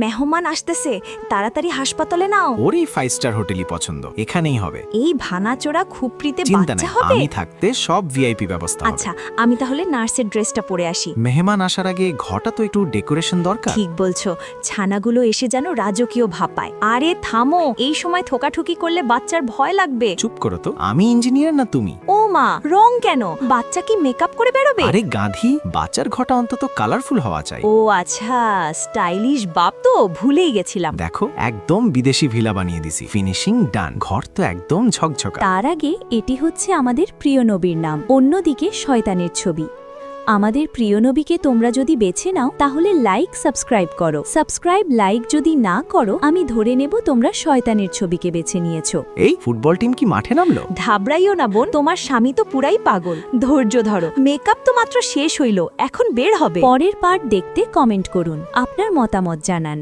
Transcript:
মেহমান আসতেছে, তাড়াতাড়ি হাসপাতালে নাও। ওর এই 5 স্টার হোটেলই পছন্দ, এখানেই হবে। এই ভানাচোরা খুপড়িতে চিন্তা বাচ্চা নাই, হবে। আমি থাকতে সব ভিআইপি ব্যবস্থা হবে। আচ্ছা, আমি তাহলে নার্সের ড্রেসটা পরে আসি। মেহমান আসার আগে ঘরটা তো একটু ডেকোরেশন দরকার। ঠিক বলছো, ছানাগুলো এসে যেন রাজকীয় ভাব পায়। আরে থামো, এই সময় ঠোকাঠুকি করলে বাচ্চার ভয় লাগবে। চুপ করো তো, আমি ইঞ্জিনিয়ার না তুমি। ও মা, রং কেন? বাচ্চা কি মেকআপ করে বেরোবে? আরে গাধি, বাচ্চার ঘরটা অন্তত কালারফুল হওয়া চাই। ও আচ্ছা, স্টাইলিশ বাপ তো ভুলেই গেছিলাম। দেখো, একদম বিদেশি ভিলা বানিয়ে দিছি, ফিনিশিং ডান, ঘর তো একদম ঝকঝকা। তার আগে এটি হচ্ছে আমাদের প্রিয় নবীর নাম, অন্যদিকে শয়তানের ছবি। আমাদের প্রিয় নবীকে তোমরা যদি বেছে নাও তাহলে লাইক সাবস্ক্রাইব করো। সাবস্ক্রাইব লাইক যদি না করো আমি ধরে নেব তোমরা শয়তানের ছবিকে বেছে নিয়েছো। এই ফুটবল টিম কি মাঠে নামলো? ঘাবড়াইও না বোন, তোমার স্বামী তো পুরাই পাগল। ধৈর্য ধরো, মেকআপ তো মাত্র শেষ হইল, এখন বের হবে। পরের পার্ট দেখতে কমেন্ট করুন, আপনার মতামত জানান।